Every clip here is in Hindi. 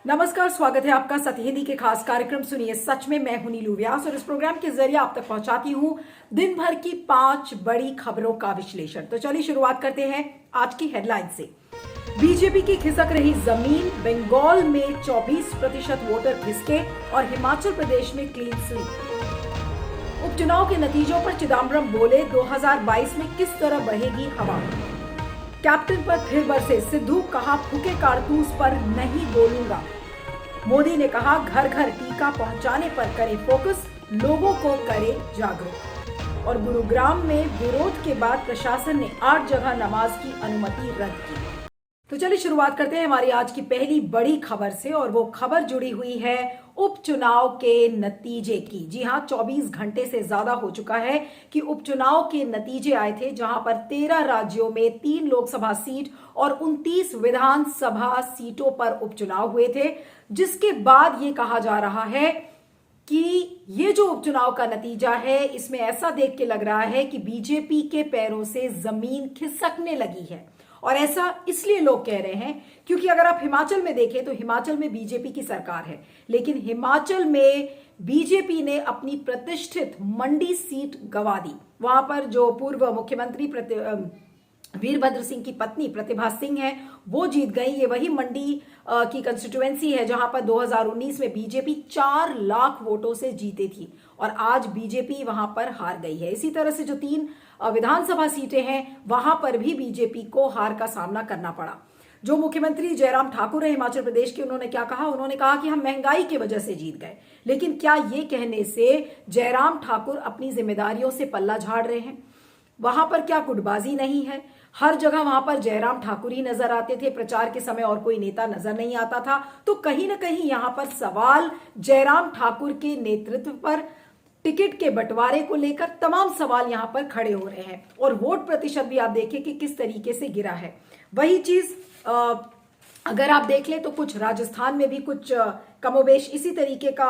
नमस्कार, स्वागत है आपका सत्य हिंदी के खास कार्यक्रम सुनिए सच में। मैं हूं नीलू व्यास और इस प्रोग्राम के जरिए आप तक पहुंचाती हूं दिन भर की 5 बड़ी खबरों का विश्लेषण। तो चलिए शुरुआत करते हैं आज की हेडलाइन से। बीजेपी की खिसक रही जमीन, बंगाल में 24% वोटर खिसके और हिमाचल प्रदेश में क्लीन स्वीप। उपचुनाव के नतीजों पर चिदम्बरम बोले 2022 में किस तरह बहेगी हवा। कैप्टन पर फिर बरसे सिद्धू, कहा फूके कारतूस पर नहीं बोलूंगा। मोदी ने कहा घर घर टीका पहुंचाने पर करे फोकस, लोगों को करे जागरूक। और गुरुग्राम में विरोध के बाद प्रशासन ने 8 जगह नमाज की अनुमति रद्द की। तो चलिए शुरुआत करते हैं हमारी आज की पहली बड़ी खबर से और वो खबर जुड़ी हुई है उपचुनाव के नतीजे की। जी हां, 24 घंटे से ज्यादा हो चुका है कि उपचुनाव के नतीजे आए थे, जहां पर 13 राज्यों में 3 लोकसभा सीट और 29 विधानसभा सीटों पर उपचुनाव हुए थे। जिसके बाद ये कहा जा रहा है कि ये जो उपचुनाव का नतीजा है, इसमें ऐसा देख के लग रहा है कि बीजेपी के पैरों से जमीन खिसकने लगी है। और ऐसा इसलिए लोग कह रहे हैं क्योंकि अगर आप हिमाचल में देखें तो हिमाचल में बीजेपी की सरकार है, लेकिन हिमाचल में बीजेपी ने अपनी प्रतिष्ठित मंडी सीट गंवा दी। वहां पर जो पूर्व मुख्यमंत्री वीरभद्र सिंह की पत्नी प्रतिभा सिंह है, वो जीत गई। ये वही मंडी की कंस्टिट्यूएंसी है जहां पर 2019 में बीजेपी 4 लाख वोटों से जीती थी और आज बीजेपी वहां पर हार गई है। इसी तरह से जो 3 विधानसभा सीटें हैं, वहां पर भी बीजेपी को हार का सामना करना पड़ा। जो मुख्यमंत्री जयराम ठाकुर है हिमाचल प्रदेश के, उन्होंने क्या कहा? उन्होंने कहा कि हम महंगाई की वजह से जीत गए। लेकिन क्या ये कहने से जयराम ठाकुर अपनी जिम्मेदारियों से पल्ला झाड़ रहे हैं? वहां पर क्या गुटबाजी नहीं है? हर जगह वहां पर जयराम ठाकुर ही नजर आते थे, प्रचार के समय और कोई नेता नजर नहीं आता था। तो कहीं ना कहीं यहां पर सवाल जयराम ठाकुर के नेतृत्व पर, टिकट के बंटवारे को लेकर तमाम सवाल यहां पर खड़े हो रहे हैं। और वोट प्रतिशत भी आप देखिए कि किस तरीके से गिरा है। वही चीज अगर आप देख लें तो कुछ राजस्थान में भी कुछ कमोबेश इसी तरीके का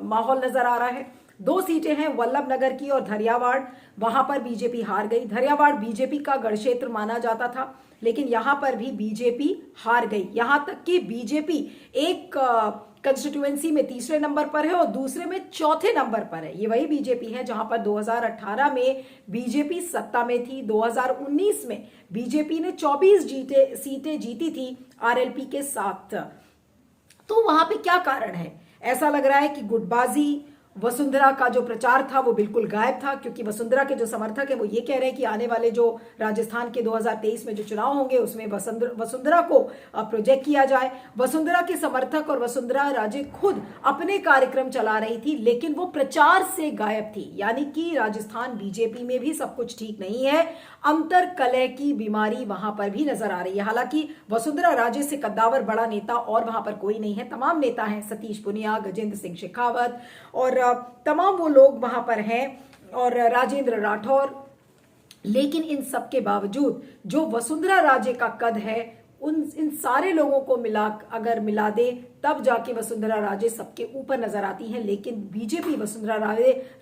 माहौल नजर आ रहा है। 2 सीटें हैं वल्लभनगर की और धरियावाड़, वहां पर बीजेपी हार गई। धरियावाड़ बीजेपी का गढ़ क्षेत्र माना जाता था, लेकिन यहां पर भी बीजेपी हार गई। यहां तक कि बीजेपी एक कंस्टिट्यूएंसी में 3रे नंबर पर है और दूसरे में 4थे नंबर पर है। ये वही बीजेपी है जहां पर 2018 में बीजेपी सत्ता में थी। 2019 में बीजेपी ने 24 सीटें जीती थी आरएलपी के साथ। तो वहां पे क्या कारण है? ऐसा लग रहा है कि गुटबाजी, वसुंधरा का जो प्रचार था वो बिल्कुल गायब था, क्योंकि वसुंधरा के जो समर्थक है वो ये कह रहे हैं कि आने वाले जो राजस्थान के 2023 में जो चुनाव होंगे उसमें वसुंधरा को प्रोजेक्ट किया जाए। वसुंधरा के समर्थक और वसुंधरा राजे खुद अपने कार्यक्रम चला रही थी, लेकिन वो प्रचार से गायब थी। यानी कि राजस्थान बीजेपी में भी सब कुछ ठीक नहीं है, अंतर कलह की बीमारी वहां पर भी नजर आ रही है। हालांकि वसुंधरा राजे से कद्दावर बड़ा नेता और वहां पर कोई नहीं है। तमाम नेता हैं, सतीश पुनिया, गजेंद्र सिंह शेखावत और तमाम वो लोग वहां पर हैं और राजेंद्र राठौर। लेकिन इन सब के बावजूद जो वसुंधरा राजे का कद है, इन सारे लोगों को अगर मिला दे तब जाके वसुंधरा राजे सबके ऊपर नजर आती हैं। लेकिन बीजेपी वसुंधरा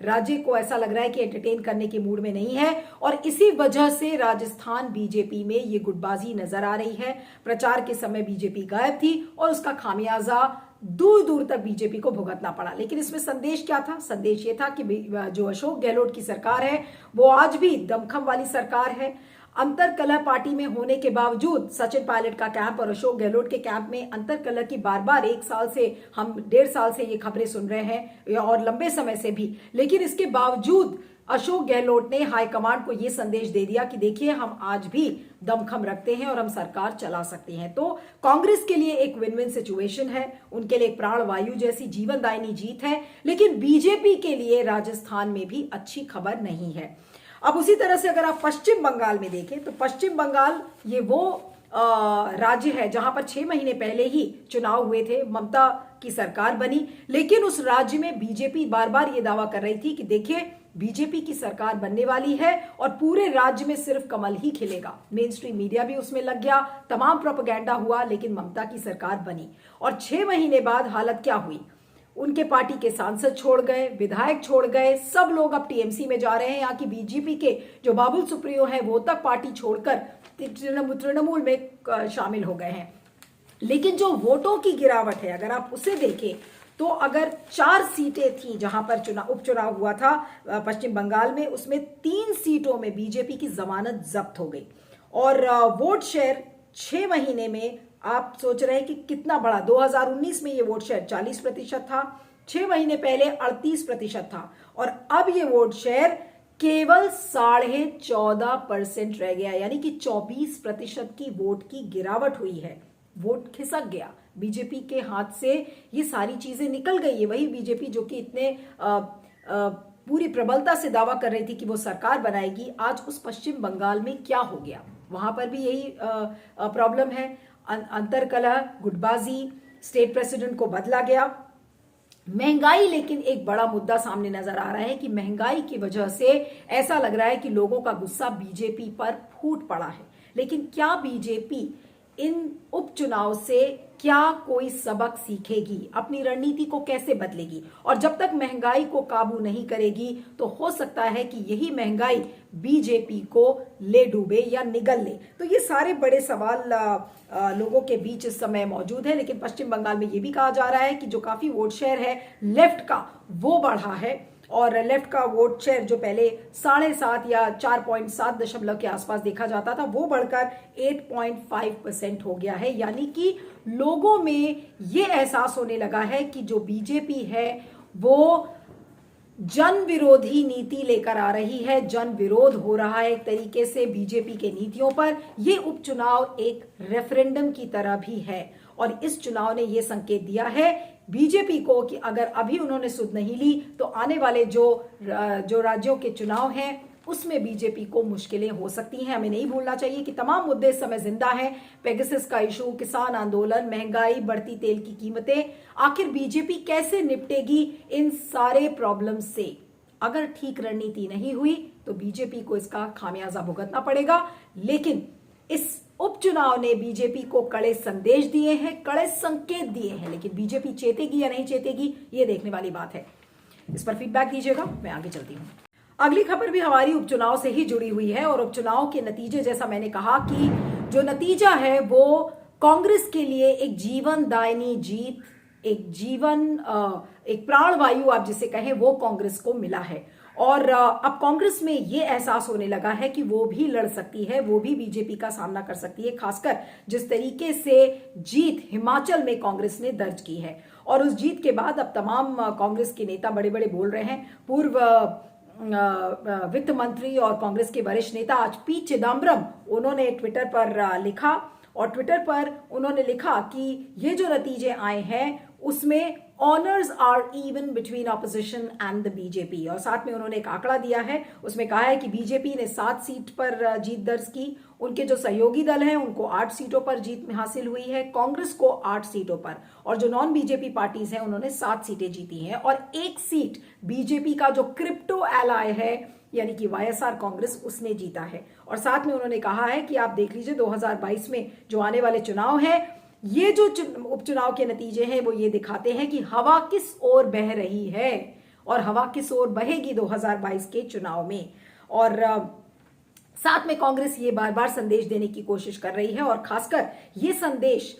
राजे को ऐसा लग रहा है कि एंटरटेन करने के मूड में नहीं है और इसी वजह से राजस्थान बीजेपी में ये गुटबाजी नजर आ रही है। प्रचार के समय बीजेपी गायब थी और उसका खामियाजा दूर दूर तक बीजेपी को भुगतना पड़ा। लेकिन इसमें संदेश क्या था? संदेश ये था कि जो अशोक गहलोत की सरकार है वो आज भी दमखम वाली सरकार है। अंतर कलह पार्टी में होने के बावजूद सचिन पायलट का कैंप और अशोक गहलोत के कैंप में अंतर कलह की बार बार 1 साल से, हम 1.5 साल से ये खबरें सुन रहे हैं और लंबे समय से भी। लेकिन इसके बावजूद अशोक गहलोत ने हाईकमांड को यह संदेश दे दिया कि देखिए हम आज भी दमखम रखते हैं और हम सरकार चला सकते हैं। तो कांग्रेस के लिए एक विन विन सिचुएशन है, उनके लिए एक प्राणवायु जैसी जीवनदायिनी जीत है। लेकिन बीजेपी के लिए राजस्थान में भी अच्छी खबर नहीं है। अब उसी तरह से अगर आप पश्चिम बंगाल में देखें तो पश्चिम बंगाल ये वो राज्य है जहां पर 6 महीने पहले ही चुनाव हुए थे, ममता की सरकार बनी। लेकिन उस राज्य में बीजेपी बार बार ये दावा कर रही थी कि देखिए बीजेपी की सरकार बनने वाली है और पूरे राज्य में सिर्फ कमल ही खिलेगा। मेन स्ट्रीम मीडिया भी उसमें लग गया, तमाम प्रोपेगेंडा हुआ, लेकिन ममता की सरकार बनी। और 6 महीने बाद हालत क्या हुई? उनके पार्टी के सांसद छोड़ गए, विधायक छोड़ गए, सब लोग अब टीएमसी में जा रहे हैं। यहाँ की बीजेपी के जो बाबुल सुप्रियो हैं वो तक पार्टी छोड़कर तृणमूल में शामिल हो गए हैं। लेकिन जो वोटों की गिरावट है अगर आप उसे देखें तो अगर 4 सीटें थी जहां पर उपचुनाव हुआ था पश्चिम बंगाल में, उसमें 3 सीटों में बीजेपी की जमानत जब्त हो गई। और वोट शेयर 6 महीने में आप सोच रहे हैं कि कितना बड़ा। 2019 में ये वोट शेयर 40% था, 6 महीने पहले 38% था, और अब ये वोट शेयर केवल 14.5% रह गया, यानी कि 24% की वोट की गिरावट हुई है। वोट खिसक गया, बीजेपी के हाथ से ये सारी चीजें निकल गई है। वही बीजेपी जो कि इतने पूरी प्रबलता से दावा कर रही थी कि वो सरकार बनाएगी, आज उस पश्चिम बंगाल में क्या हो गया, वहां पर भी यही प्रॉब्लम है। अंतरकलह, गुटबाजी, स्टेट प्रेसिडेंट को बदला गया। महंगाई लेकिन एक बड़ा मुद्दा सामने नजर आ रहा है कि महंगाई की वजह से ऐसा लग रहा है कि लोगों का गुस्सा बीजेपी पर फूट पड़ा है। लेकिन क्या बीजेपी इन उपचुनाव से क्या कोई सबक सीखेगी, अपनी रणनीति को कैसे बदलेगी? और जब तक महंगाई को काबू नहीं करेगी तो हो सकता है कि यही महंगाई बीजेपी को ले डूबे या निगल ले। तो ये सारे बड़े सवाल लोगों के बीच इस समय मौजूद है। लेकिन पश्चिम बंगाल में ये भी कहा जा रहा है कि जो काफी वोट शेयर है लेफ्ट का, वो बढ़ा है। और लेफ्ट का वोट शेयर जो पहले 7.5 या 4.7 के आसपास देखा जाता था, वो बढ़कर 8.5% हो गया है। यानी कि लोगों में ये एहसास होने लगा है कि जो बीजेपी है वो जन विरोधी नीति लेकर आ रही है, जन विरोध हो रहा है एक तरीके से बीजेपी के नीतियों पर। ये उपचुनाव एक रेफरेंडम की तरह भी है, और इस चुनाव ने यह संकेत दिया है बीजेपी को कि अगर अभी उन्होंने सुध नहीं ली तो आने वाले जो राज्यों के चुनाव हैं उसमें बीजेपी को मुश्किलें हो सकती हैं। हमें नहीं भूलना चाहिए कि तमाम मुद्दे इस समय जिंदा हैं। पेगासस का इशू, किसान आंदोलन, महंगाई, बढ़ती तेल की कीमतें। आखिर बीजेपी कैसे निपटेगी इन सारे प्रॉब्लम से? अगर ठीक रणनीति नहीं हुई तो बीजेपी को इसका खामियाजा भुगतना पड़ेगा। लेकिन इस उपचुनाव ने बीजेपी को कड़े संदेश दिए हैं, कड़े संकेत दिए हैं। लेकिन बीजेपी चेतेगी या नहीं चेतेगी, ये देखने वाली बात है। इस पर फीडबैक दीजिएगा, मैं आगे चलती हूं। अगली खबर भी हमारी उपचुनाव से ही जुड़ी हुई है, और उपचुनाव के नतीजे, जैसा मैंने कहा कि जो नतीजा है वो कांग्रेस के लिए एक जीवनदायिनी जीत, एक प्राणवायु आप जिसे कहें, वो कांग्रेस को मिला है। और अब कांग्रेस में ये एहसास होने लगा है कि वो भी लड़ सकती है, वो भी बीजेपी का सामना कर सकती है, खासकर जिस तरीके से जीत हिमाचल में कांग्रेस ने दर्ज की है। और उस जीत के बाद अब तमाम कांग्रेस के नेता बड़े बड़े बोल रहे हैं। पूर्व वित्त मंत्री और कांग्रेस के वरिष्ठ नेता आज पी चिदम्बरम, उन्होंने ट्विटर पर लिखा, और ट्विटर पर उन्होंने लिखा कि ये जो नतीजे आए हैं उसमें honours are even between opposition and the BJP. और साथ में उन्होंने एक आंकड़ा दिया है, उसमें कहा है कि बीजेपी ने 7 सीट पर जीत दर्ज की, उनके जो सहयोगी दल हैं उनको 8 सीटों पर जीत में हासिल हुई है, कांग्रेस को 8 सीटों पर, और जो नॉन बीजेपी पार्टीज हैं उन्होंने 7 सीटें जीती हैं। और 1 सीट बीजेपी का जो क्रिप्टो एलाय है यानी कि वाईएसआर कांग्रेस, उसने जीता है। और साथ में उन्होंने कहा है कि आप देख लीजिए 2022 में जो आने वाले चुनाव हैं, ये जो उपचुनाव के नतीजे हैं वो ये दिखाते हैं कि हवा किस ओर बह रही है और हवा किस ओर बहेगी 2022 के चुनाव में। और साथ में कांग्रेस ये बार बार संदेश देने की कोशिश कर रही है, और खासकर ये संदेश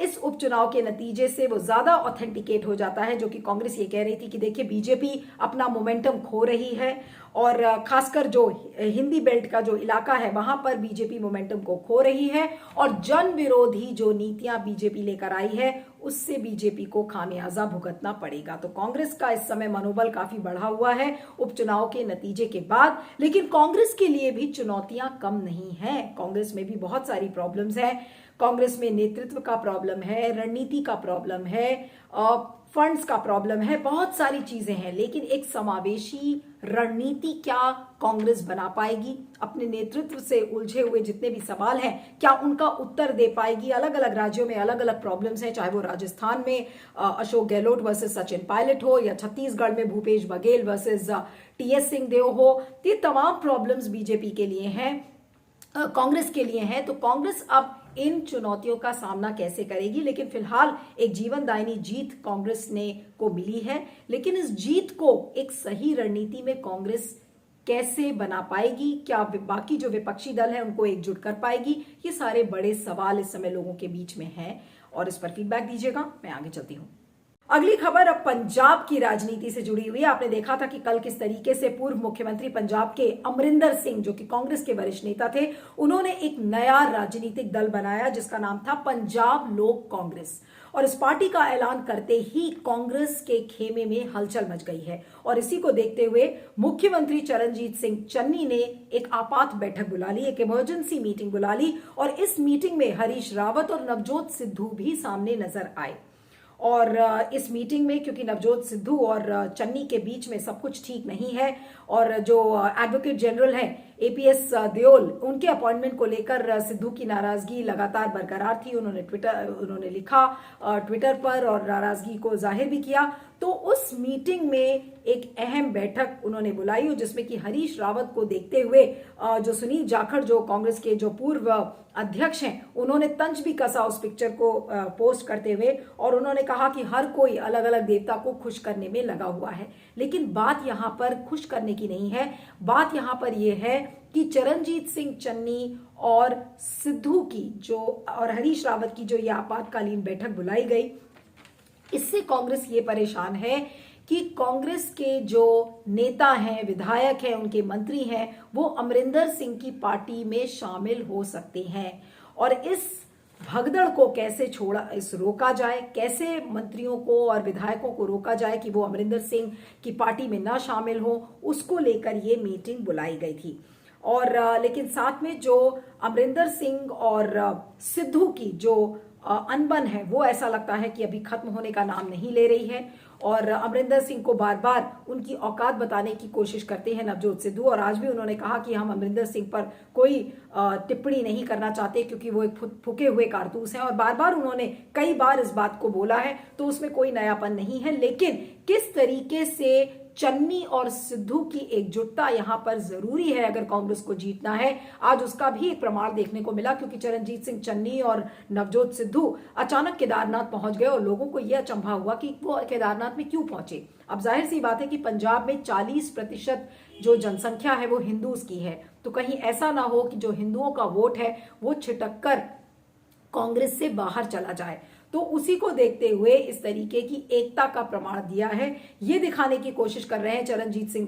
इस उपचुनाव के नतीजे से वो ज्यादा ऑथेंटिकेट हो जाता है, जो कि कांग्रेस ये कह रही थी कि देखिए बीजेपी अपना मोमेंटम खो रही है, और खासकर जो हिंदी बेल्ट का जो इलाका है वहां पर बीजेपी मोमेंटम को खो रही है, और जन विरोधी जो नीतियां बीजेपी लेकर आई है उससे बीजेपी को खामियाजा भुगतना पड़ेगा। तो कांग्रेस का इस समय मनोबल काफी बढ़ा हुआ है उपचुनाव के नतीजे के बाद। लेकिन कांग्रेस के लिए भी चुनौतियां कम नहीं है, कांग्रेस में भी बहुत सारी प्रॉब्लम्स हैं। कांग्रेस में नेतृत्व का प्रॉब्लम है, रणनीति का प्रॉब्लम है, फंड्स का प्रॉब्लम है, बहुत सारी चीजें हैं। लेकिन एक समावेशी रणनीति क्या कांग्रेस बना पाएगी? अपने नेतृत्व से उलझे हुए जितने भी सवाल हैं क्या उनका उत्तर दे पाएगी? अलग अलग राज्यों में अलग अलग प्रॉब्लम्स हैं, चाहे वो राजस्थान में अशोक गहलोत वर्सेस सचिन पायलट हो, या छत्तीसगढ़ में भूपेश बघेल वर्सेस टीएस सिंहदेव हो। ये तमाम प्रॉब्लम्स बीजेपी के लिए हैं, कांग्रेस के लिए हैं। तो कांग्रेस अब इन चुनौतियों का सामना कैसे करेगी? लेकिन फिलहाल एक जीवनदायिनी जीत कांग्रेस को मिली है, लेकिन इस जीत को एक सही रणनीति में कांग्रेस कैसे बना पाएगी? क्या बाकी जो विपक्षी दल हैं उनको एकजुट कर पाएगी? ये सारे बड़े सवाल इस समय लोगों के बीच में हैं। और इस पर फीडबैक दीजिएगा। मैं आगे चलती हूँ। अगली खबर अब पंजाब की राजनीति से जुड़ी हुई है। आपने देखा था कि कल किस तरीके से पूर्व मुख्यमंत्री पंजाब के अमरिंदर सिंह, जो कि कांग्रेस के वरिष्ठ नेता थे, उन्होंने एक नया राजनीतिक दल बनाया जिसका नाम था पंजाब लोक कांग्रेस। और इस पार्टी का ऐलान करते ही कांग्रेस के खेमे में हलचल मच गई है। और इसी को देखते हुए मुख्यमंत्री चरणजीत सिंह चन्नी ने एक आपात बैठक बुला ली, एक इमरजेंसी मीटिंग बुला ली। और इस मीटिंग में हरीश रावत और नवजोत सिद्धू भी सामने नजर आए। और इस मीटिंग में, क्योंकि नवजोत सिद्धू और चन्नी के बीच में सब कुछ ठीक नहीं है और जो एडवोकेट जनरल हैं एपीएस देओल, उनके अपॉइंटमेंट को लेकर सिद्धू की नाराजगी लगातार बरकरार थी। उन्होंने लिखा ट्विटर पर और नाराजगी को जाहिर भी किया। तो उस मीटिंग में एक अहम बैठक उन्होंने बुलाई जिसमें कि हरीश रावत को देखते हुए जो सुनील जाखड़, जो कांग्रेस के जो पूर्व अध्यक्ष हैं, उन्होंने तंज भी कसा उस पिक्चर को पोस्ट करते हुए। और उन्होंने कहा कि हर कोई अलग अलग देवता को खुश करने में लगा हुआ है। लेकिन बात यहां पर खुश करने की नहीं है, बात यहां पर यह है कि चरणजीत सिंह चन्नी और सिद्धू की जो और हरीश रावत की जो ये आपातकालीन बैठक बुलाई गई, इससे कांग्रेस ये परेशान है कि कांग्रेस के जो नेता हैं, विधायक हैं, उनके मंत्री हैं, वो अमरिंदर सिंह की पार्टी में शामिल हो सकते हैं। और इस भगदड़ को कैसे रोका जाए, कैसे मंत्रियों को और विधायकों को रोका जाए कि वो अमरिंदर सिंह की पार्टी में ना शामिल हो, उसको लेकर ये मीटिंग बुलाई गई थी। और लेकिन साथ में जो अमरिंदर सिंह और सिद्धू की जो अनबन है, वो ऐसा लगता है कि अभी खत्म होने का नाम नहीं ले रही है। और अमरिंदर सिंह को बार बार उनकी औकात बताने की कोशिश करते हैं नवजोत सिद्धू। और आज भी उन्होंने कहा कि हम अमरिंदर सिंह पर कोई टिप्पणी नहीं करना चाहते क्योंकि वो एक फूके हुए कारतूस हैं। और बार बार उन्होंने कई बार इस बात को बोला है, तो उसमें कोई नयापन नहीं है। लेकिन किस तरीके से चन्नी और सिद्धू की एकजुटता यहां पर जरूरी है अगर कांग्रेस को जीतना है, आज उसका भी एक प्रमाण देखने को मिला। क्योंकि चरणजीत सिंह चन्नी और नवजोत सिद्धू अचानक केदारनाथ पहुंच गए और लोगों को यह अचंभा हुआ कि वो केदारनाथ में क्यों पहुंचे। अब जाहिर सी बात है कि पंजाब में 40% जो जनसंख्या है वो हिंदूज की है, तो कहीं ऐसा ना हो कि जो हिंदुओं का वोट है वो छिटक कर कांग्रेस से बाहर चला जाए। तो उसी को देखते हुए इस तरीके की एकता का प्रमाण दिया है। ये दिखाने की कोशिश कर रहे हैं चरणजीत सिंह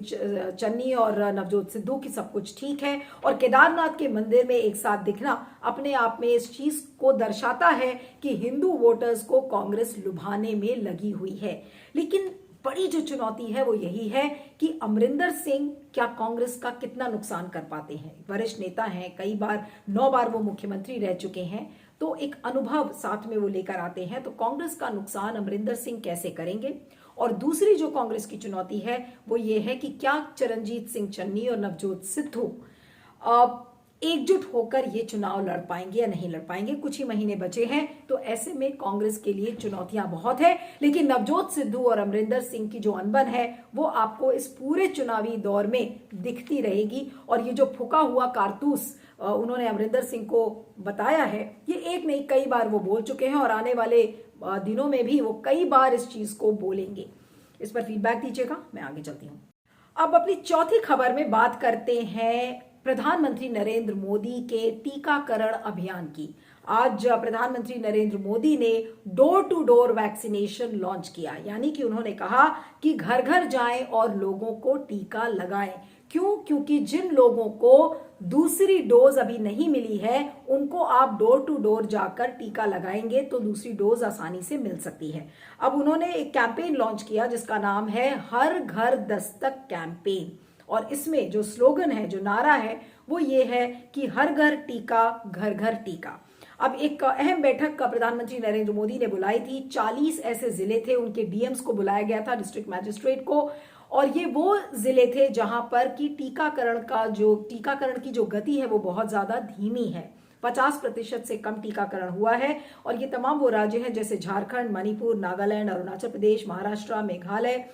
चन्नी और नवजोत सिद्धू की सब कुछ ठीक है। और केदारनाथ के मंदिर में एक साथ दिखना अपने आप में इस चीज को दर्शाता है कि हिंदू वोटर्स को कांग्रेस लुभाने में लगी हुई है। लेकिन बड़ी जो चुनौती है वो यही है कि अमरिंदर सिंह क्या कांग्रेस का कितना नुकसान कर पाते हैं। वरिष्ठ नेता हैं, कई बार 9 बार वो मुख्यमंत्री रह चुके हैं, तो एक अनुभव साथ में वो लेकर आते हैं। तो कांग्रेस का नुकसान अमरिंदर सिंह कैसे करेंगे। और दूसरी जो कांग्रेस की चुनौती है वो ये है कि क्या चरणजीत सिंह चन्नी और नवजोत सिद्धू एकजुट होकर ये चुनाव लड़ पाएंगे या नहीं लड़ पाएंगे। कुछ ही महीने बचे हैं, तो ऐसे में कांग्रेस के लिए चुनौतियां बहुत है। लेकिन नवजोत सिद्धू और अमरिंदर सिंह की जो अनबन है वो आपको इस पूरे चुनावी दौर में दिखती रहेगी। और ये जो फूका हुआ कारतूस उन्होंने अमरिंदर सिंह को बताया है, ये एक नहीं कई बार वो बोल चुके हैं और आने वाले दिनों में भी वो कई बार इस चीज को बोलेंगे। इस पर फीडबैक दीजिएगा। मैं आगे चलती हूँ। अब अपनी चौथी खबर में बात करते हैं प्रधानमंत्री नरेंद्र मोदी के टीकाकरण अभियान की। आज प्रधानमंत्री नरेंद्र मोदी ने door to door vaccination launch किया, यानी कि उन्होंने कहा कि घर घर जाएं और लोगों को टीका लगाएं। क्यों? क्योंकि जिन लोगों को दूसरी डोज अभी नहीं मिली है उनको आप डोर टू डोर जाकर टीका लगाएंगे तो दूसरी डोज आसानी से मिल सकती है। अब उन्होंने एक कैंपेन लॉन्च किया जिसका नाम है हर घर दस्तक कैंपेन। और इसमें जो स्लोगन है, जो नारा है, वो ये है कि हर घर टीका, घर घर टीका। अब एक अहम बैठक का प्रधानमंत्री नरेंद्र मोदी ने बुलाई थी। 40 ऐसे जिले थे, उनके डीएम्स को बुलाया गया था, डिस्ट्रिक्ट मैजिस्ट्रेट को। और ये वो जिले थे जहां पर कि टीकाकरण की जो गति है वो बहुत ज्यादा धीमी है। 50% से कम टीकाकरण हुआ है। और ये तमाम वो राज्य हैं जैसे झारखंड, मणिपुर, नागालैंड, अरुणाचल प्रदेश, महाराष्ट्र, मेघालय।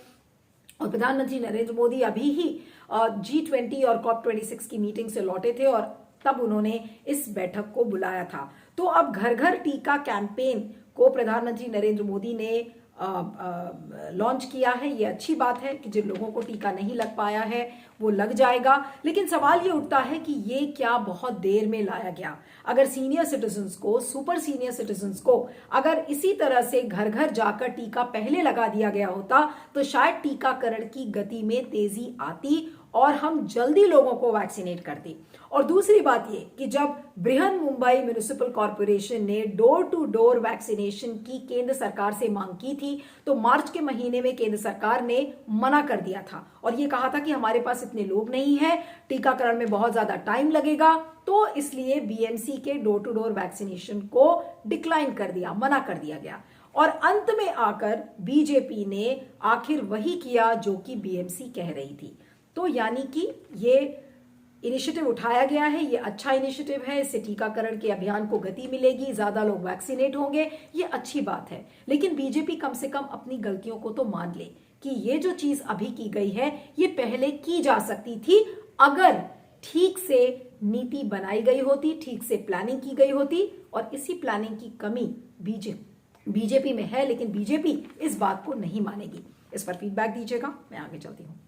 और प्रधानमंत्री नरेंद्र मोदी अभी ही G20 और COP26 की मीटिंग से लौटे थे और तब उन्होंने इस बैठक को बुलाया था। तो अब घर घर टीका कैंपेन को प्रधानमंत्री नरेंद्र मोदी ने लॉन्च किया है। ये अच्छी बात है कि जिन लोगों को टीका नहीं लग पाया है वो लग जाएगा, लेकिन सवाल ये उठता है कि ये क्या बहुत देर में लाया गया। अगर सीनियर सिटीजन्स को, सुपर सीनियर सिटीजन्स को अगर इसी तरह से घर घर जाकर टीका पहले लगा दिया गया होता तो शायद टीकाकरण की गति में तेजी आती और हम जल्दी लोगों को वैक्सीनेट करते। और दूसरी बात ये कि जब बृहन मुंबई म्युनिसिपल कॉर्पोरेशन ने डोर टू डोर वैक्सीनेशन की केंद्र सरकार से मांग की थी तो मार्च के महीने में केंद्र सरकार ने मना कर दिया था और ये कहा था कि हमारे पास इतने लोग नहीं हैं, टीकाकरण में बहुत ज्यादा टाइम लगेगा, तो इसलिए बीएमसी के डोर टू डोर वैक्सीनेशन को डिक्लाइन कर दिया, मना कर दिया गया। और अंत में आकर बीजेपी ने आखिर वही किया जो कि बीएमसी कह रही थी। तो यानी कि ये इनिशिएटिव उठाया गया है, ये अच्छा इनिशिएटिव है, इससे टीकाकरण के अभियान को गति मिलेगी, ज्यादा लोग वैक्सीनेट होंगे, ये अच्छी बात है। लेकिन बीजेपी कम से कम अपनी गलतियों को तो मान ले कि ये जो चीज अभी की गई है ये पहले की जा सकती थी अगर ठीक से नीति बनाई गई होती, ठीक से प्लानिंग की गई होती। और इसी प्लानिंग की कमी बीजेपी में है, लेकिन बीजेपी इस बात को नहीं मानेगी। इस पर फीडबैक दीजिएगा, मैं आगे चलती हूँ।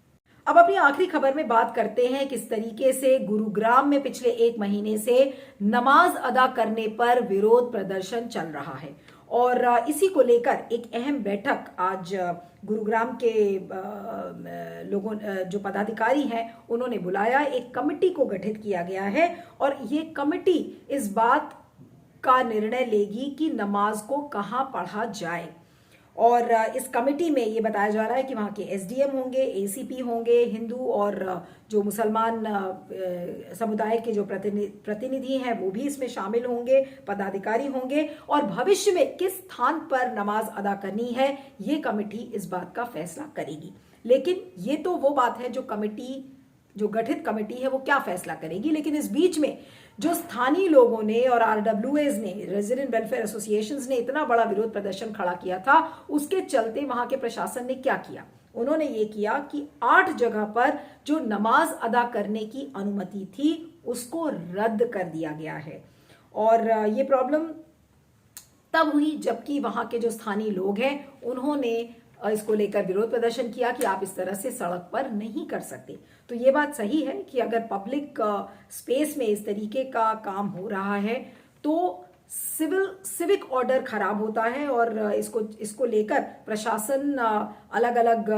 अब अपनी आखिरी खबर में बात करते हैं किस तरीके से गुरुग्राम में पिछले 1 महीने से नमाज अदा करने पर विरोध प्रदर्शन चल रहा है। और इसी को लेकर एक अहम बैठक आज गुरुग्राम के लोगों, जो पदाधिकारी हैं, उन्होंने बुलाया। एक कमेटी को गठित किया गया है और ये कमेटी इस बात का निर्णय लेगी कि नमाज को कहाँ पढ़ा जाए। और इस कमेटी में ये बताया जा रहा है कि वहाँ के एसडीएम होंगे, एसीपी होंगे, हिंदू और जो मुसलमान समुदाय के जो प्रतिनिधि हैं वो भी इसमें शामिल होंगे, पदाधिकारी होंगे। और भविष्य में किस स्थान पर नमाज अदा करनी है ये कमेटी इस बात का फैसला करेगी। लेकिन ये तो वो बात है जो गठित कमेटी है वो क्या फैसला करेगी। लेकिन इस बीच में जो स्थानीय लोगों ने और आरडब्ल्यूएज ने, रेजिडेंट वेलफेयर एसोसिएशंस ने इतना बड़ा विरोध प्रदर्शन खड़ा किया था, उसके चलते वहां के प्रशासन ने क्या किया, उन्होंने ये किया कि 8 जगह पर जो नमाज अदा करने की अनुमति थी उसको रद्द कर दिया गया है। और ये प्रॉब्लम तब हुई जबकि वहां के जो स्थानीय लोग हैं उन्होंने इसको लेकर विरोध प्रदर्शन किया कि आप इस तरह से सड़क पर नहीं कर सकते। तो ये बात सही है कि अगर पब्लिक स्पेस में इस तरीके का काम हो रहा है तो सिविक ऑर्डर खराब होता है और इसको लेकर प्रशासन अलग अलग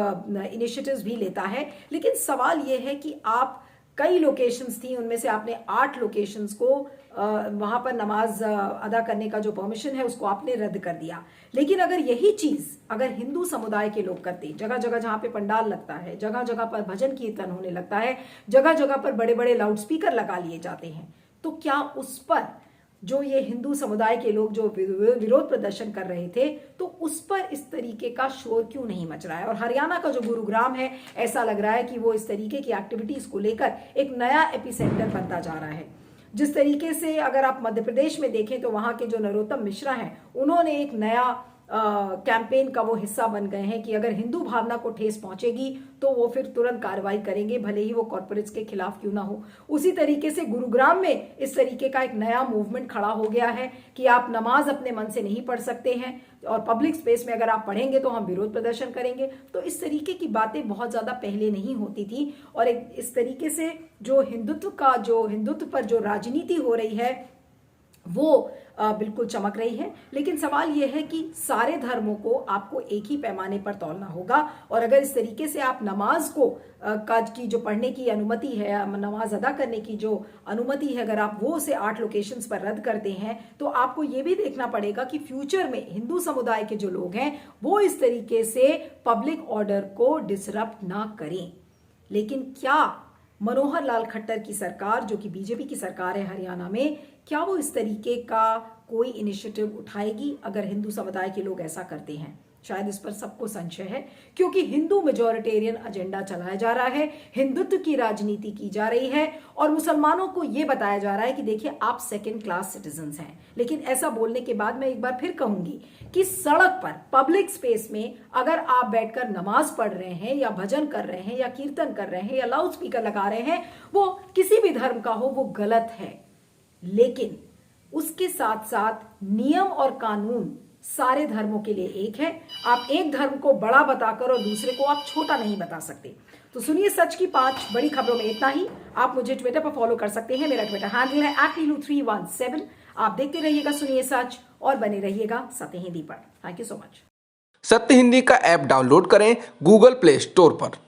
इनिशिएटिव्स भी लेता है। लेकिन सवाल ये है कि आप कई लोकेशंस थी, उनमें से आपने 8 लोकेशंस को वहां पर नमाज अदा करने का जो परमिशन है उसको आपने रद्द कर दिया। लेकिन अगर यही चीज अगर हिंदू समुदाय के लोग करते, जगह जगह जहां पे पंडाल लगता है, जगह जगह पर भजन कीर्तन होने लगता है, जगह जगह पर बड़े बड़े लाउड स्पीकर लगा लिए जाते हैं, तो क्या उस पर जो ये हिंदू समुदाय के लोग जो विरोध प्रदर्शन कर रहे थे तो उस पर इस तरीके का शोर क्यों नहीं मच रहा है। और हरियाणा का जो गुरुग्राम है, ऐसा लग रहा है कि वो इस तरीके की एक्टिविटीज को लेकर एक नया एपिसेंटर बनता जा रहा है। जिस तरीके से अगर आप मध्य प्रदेश में देखें तो वहां के जो नरोत्तम मिश्रा हैं उन्होंने एक नया कैंपेन का वो हिस्सा बन गए हैं कि अगर हिंदू भावना को ठेस पहुंचेगी तो वो फिर तुरंत कार्रवाई करेंगे, भले ही वो कॉर्पोरेट्स के खिलाफ क्यों ना हो। उसी तरीके से गुरुग्राम में इस तरीके का एक नया मूवमेंट खड़ा हो गया है कि आप नमाज अपने मन से नहीं पढ़ सकते हैं और पब्लिक स्पेस में अगर आप पढ़ेंगे तो हम विरोध प्रदर्शन करेंगे। तो इस तरीके की बातें बहुत ज्यादा पहले नहीं होती थी और इस तरीके से जो हिंदुत्व पर जो राजनीति हो रही है वो बिल्कुल चमक रही है। लेकिन सवाल यह है कि सारे धर्मों को आपको एक ही पैमाने पर तौलना होगा और अगर इस तरीके से आप नमाज को की जो पढ़ने की अनुमति है, नमाज अदा करने की जो अनुमति है, अगर आप वो उसे 8 लोकेशंस पर रद्द करते हैं तो आपको ये भी देखना पड़ेगा कि फ्यूचर में हिंदू समुदाय के जो लोग हैं वो इस तरीके से पब्लिक ऑर्डर को डिसरप्ट ना करें। लेकिन क्या मनोहर लाल खट्टर की सरकार, जो कि बीजेपी की सरकार है हरियाणा में, क्या वो इस तरीके का कोई इनिशिएटिव उठाएगी अगर हिंदू समुदाय के लोग ऐसा करते हैं? शायद इस पर सबको संशय है, क्योंकि हिंदू मेजॉरिटेरियन एजेंडा चलाया जा रहा है, हिंदुत्व की राजनीति की जा रही है और मुसलमानों को यह बताया जा रहा है कि देखिए आप सेकंड क्लास सिटीजन्स हैं। लेकिन ऐसा बोलने के बाद मैं एक बार फिर कहूंगी कि सड़क पर, पब्लिक स्पेस में अगर आप बैठकर नमाज पढ़ रहे हैं या भजन कर रहे हैं या कीर्तन कर रहे हैं या लाउड स्पीकर लगा रहे हैं, वो किसी भी धर्म का हो, वो गलत है। लेकिन उसके साथ साथ नियम और कानून सारे धर्मों के लिए एक है। आप एक धर्म को बड़ा बताकर और दूसरे को आप छोटा नहीं बता सकते। तो सुनिए सच की 5 बड़ी खबरों में इतना ही। आप मुझे ट्विटर पर फॉलो कर सकते हैं, मेरा ट्विटर हैंडल है @नीलू317। आप देखते रहिएगा सुनिए सच और बने रहिएगा सत्य हिंदी पर। Thank you so much. सत्य हिंदी का ऐप डाउनलोड करें गूगल प्ले स्टोर पर।